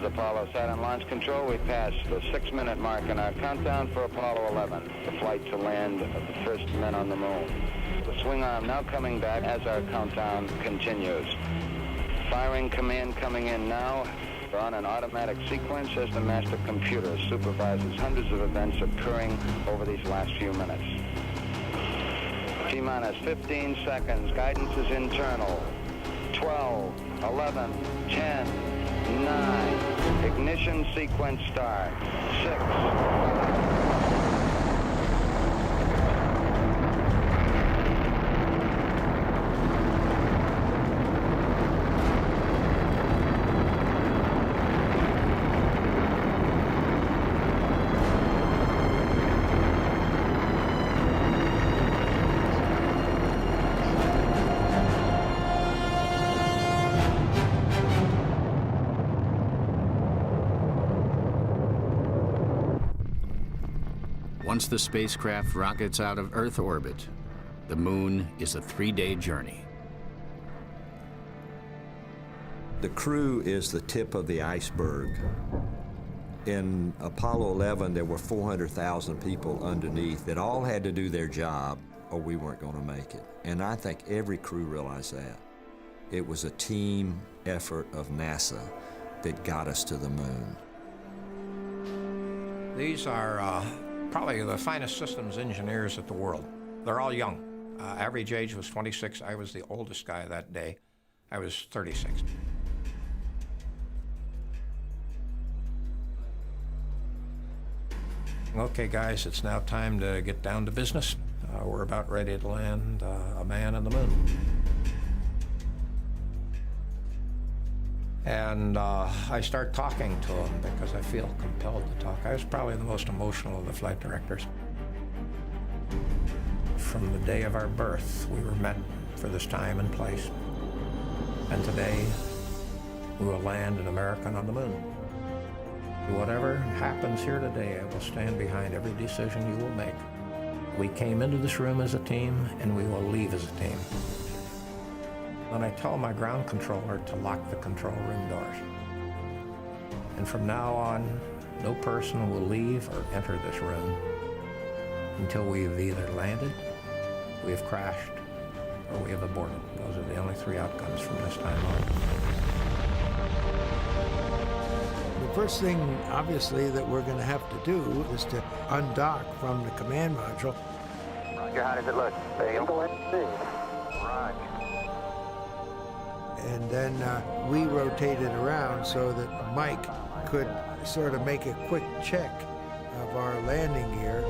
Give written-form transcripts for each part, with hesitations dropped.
is Apollo Saturn Launch Control. We passed the 6-minute mark in our countdown for Apollo 11, the flight to land of the first men on the moon. The swing arm now coming back as our countdown continues. Firing command coming in now. We're on an automatic sequence as the master computer supervises hundreds of events occurring over these last few minutes. T-minus 15 seconds. Guidance is internal. 12, 11, 10, 9. Ignition sequence start. 6. Once the spacecraft rockets out of Earth orbit, the moon is a 3-day journey. The crew is the tip of the iceberg. In Apollo 11, there were 400,000 people underneath that all had to do their job or we weren't going to make it. And I think every crew realized that. It was a team effort of NASA that got us to the moon. These are probably the finest systems engineers at the world. They're all young. Average age was 26. I was the oldest guy that day. I was 36. Okay, guys, it's now time to get down to business. We're about ready to land a man on the moon. And I start talking to him because I feel compelled to talk. I was probably the most emotional of the flight directors. From the day of our birth, we were meant for this time and place. And today, we will land an American on the moon. Whatever happens here today, I will stand behind every decision you will make. We came into this room as a team, and we will leave as a team. And I tell my ground controller to lock the control room doors. And from now on, no person will leave or enter this room until we have either landed, we have crashed, or we have aborted. Those are the only 3 outcomes from this time on. The first thing, obviously, that we're going to have to do is to undock from the command module. Roger, how does it look? Go ahead and see. Roger. And then we rotated around so that Mike could sort of make a quick check of our landing gear.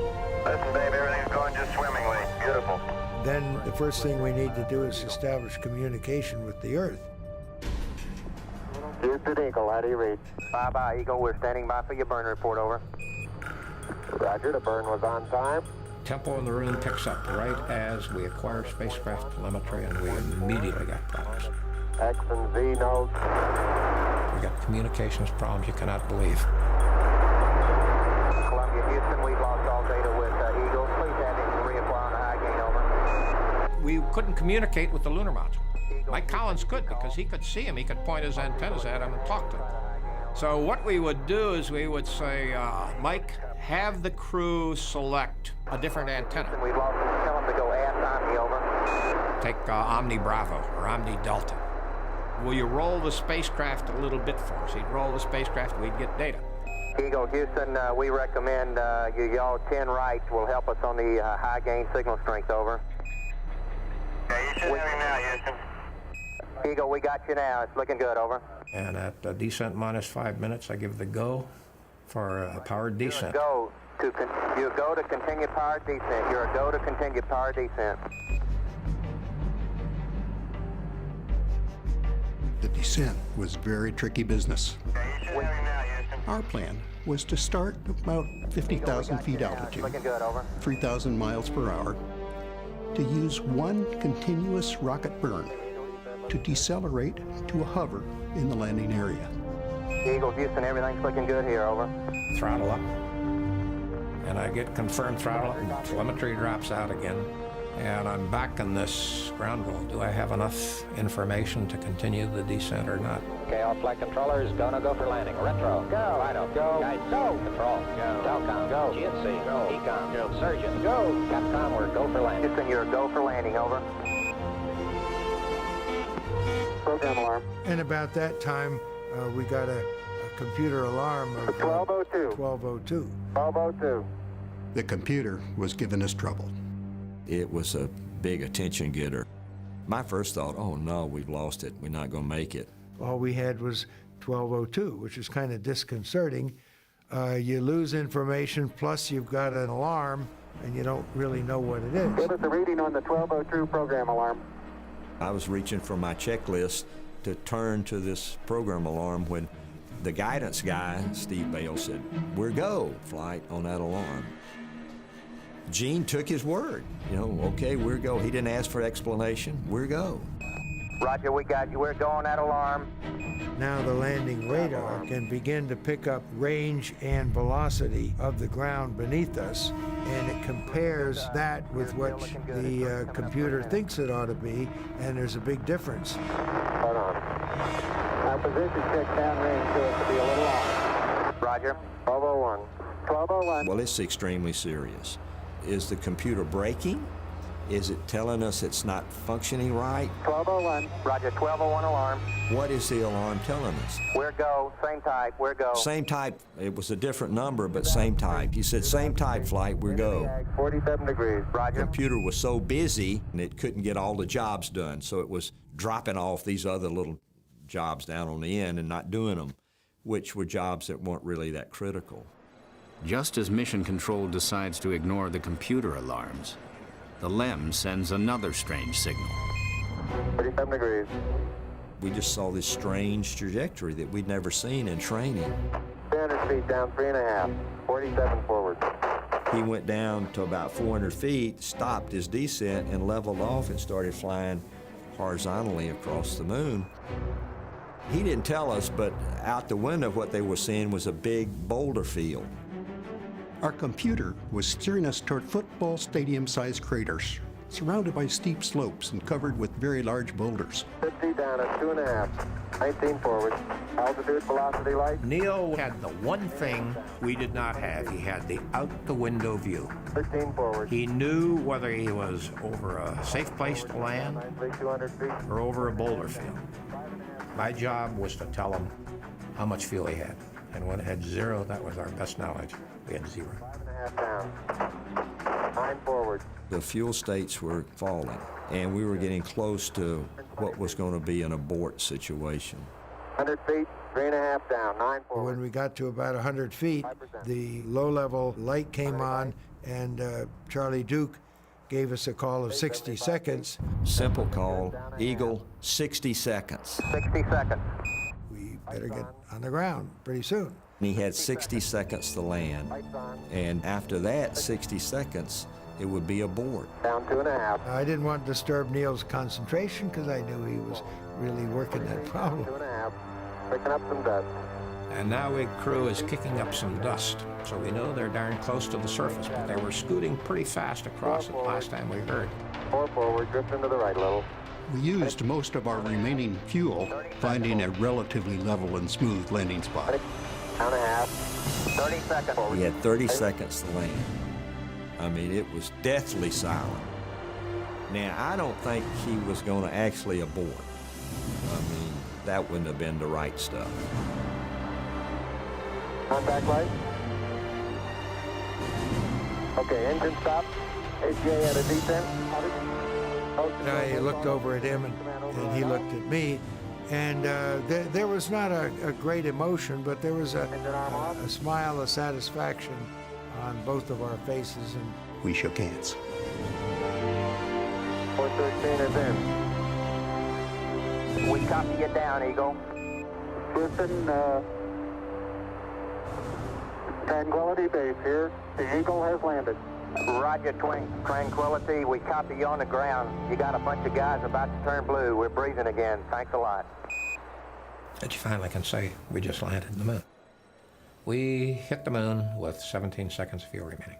Listen, babe, everything's going just swimmingly. Beautiful. Then the first thing we need to do is establish communication with the Earth. Houston Eagle, how do you read? Bye-bye, Eagle. We're standing by for your burn report, over. Roger, the burn was on time. Tempo in the room picks up right as we acquire spacecraft telemetry, and we immediately got problems. X and Z notes. We got communications problems you cannot believe. Columbia, Houston, we've lost all data with Eagle. Please have him reapply on the high gain, over. We couldn't communicate with the lunar module. Mike Collins could, because he could see him. He could point his antennas at him and talk to him. So what we would do is we would say, Mike, have the crew select a different antenna. We've lost him. Tell him to go ask Omni, over. Take Omni Bravo or Omni Delta. Will you roll the spacecraft a little bit for us? He'd roll the spacecraft, we'd get data. Eagle, Houston, we recommend y'all 10 right will help us on the high gain signal strength, over. Okay, you should have him now, Houston. Eagle, we got you now. It's looking good, over. And at descent minus 5 minutes, I give the go for a powered descent. You go to continue powered descent. You're a go to continue powered descent. The descent was very tricky business. Our plan was to start about 50,000 feet altitude, 3,000 miles per hour, to use one continuous rocket burn to decelerate to a hover in the landing area. Eagle, Houston, everything's looking good here, over. Throttle up. And I get confirmed throttle up, and telemetry drops out again. And I'm back in this ground roll. Do I have enough information to continue the descent or not? Okay, all flight controllers, go for landing. Retro, go. Fido, go. Guide, go. Control, go. Telcom, go. GNC, go. Ecom, go. Surgeon, go. Capcom, we're go for landing. Houston, you're go for landing, over. Program alarm. And about that time, we got a computer alarm of 1202. 1202. 1202. The computer was giving us trouble. It was a big attention getter. My first thought, oh no, we've lost it. We're not going to make it. All we had was 1202, which is kind of disconcerting. You lose information, plus you've got an alarm, and you don't really know what it is. Give us a reading on the 1202 program alarm. I was reaching for my checklist to turn to this program alarm when the guidance guy, Steve Bale, said, "We're go, flight," on that alarm. Gene took his word. You know, okay, we're go. He didn't ask for explanation. We're go. Roger, we got you. We're going at alarm. Now the landing radar can begin to pick up range and velocity of the ground beneath us, and it compares that with what the computer thinks it ought to be, and there's a big difference. Hold on. Our position check downrange to us to be a little off. Roger. 1201. 1201. Well, it's extremely serious. Is the computer breaking? Is it telling us it's not functioning right? 1201. Roger, 1201 alarm. What is the alarm telling us? We're go. Same type. We're go. Same type. It was a different number, but same type. He said, same type, flight, we're go. 47 degrees. The Roger. computer was so busy, and it couldn't get all the jobs done, so it was dropping off these other little jobs down on the end and not doing them, which were jobs that weren't really that critical. Just as Mission Control decides to ignore the computer alarms, the LEM sends another strange signal. 37 degrees. We just saw this strange trajectory that we'd never seen in training. 300 feet down, 3.5. 47 forward. He went down to about 400 feet, stopped his descent, and leveled off and started flying horizontally across the moon. He didn't tell us, but out the window what they were seeing was a big boulder field. Our computer was steering us toward football stadium-sized craters, surrounded by steep slopes and covered with very large boulders. 50 down at 2.5. 19 forward. Altitude, velocity, light. Neil had the one thing we did not have. He had the out-the-window view. 15 forward. He knew whether he was over a safe place to land 200 feet. or over a boulder field. My job was to tell him how much fuel he had. And when it had zero, that was our best knowledge. We had zero. 5.5 down. 9 forward. The fuel states were falling, and we were getting close to what was going to be an abort situation. 100 feet, 3.5 down. 9 forward. When we got to about 100 feet, the low-level light came on, and Charlie Duke gave us a call of 60 seconds. Simple call, Eagle, 60 seconds. 60 seconds. We better get on the ground pretty soon. He had 60 seconds to land, and after that 60 seconds, it would be abort. Down 2.5. I didn't want to disturb Neil's concentration because I knew he was really working that problem. 2.5. Picking up some dust. And now Ig Crew is kicking up some dust, so we know they're darn close to the surface, but they were scooting pretty fast across it last time we heard. 4 forward, drifting to the right a little. We used most of our remaining fuel, finding a relatively level and smooth landing spot. Down 1/2. 30 seconds. He had 30 seconds to land. I mean, it was deathly silent. Now, I don't think he was going to actually abort. I mean, that wouldn't have been the right stuff. Contact light. Okay, engine stop. ATA at a descent. I looked over at him, and he looked at me, and there was not a great emotion, but there was a smile of satisfaction on both of our faces. And We shook hands. 413 is in. We copy you down, Eagle. Houston, Tranquility Base here. The Eagle has landed. Roger, Tranquility. We copy you on the ground. You got a bunch of guys about to turn blue. We're breathing again. Thanks a lot. That you finally can say we just landed on the moon. We hit the moon with 17 seconds of fuel remaining.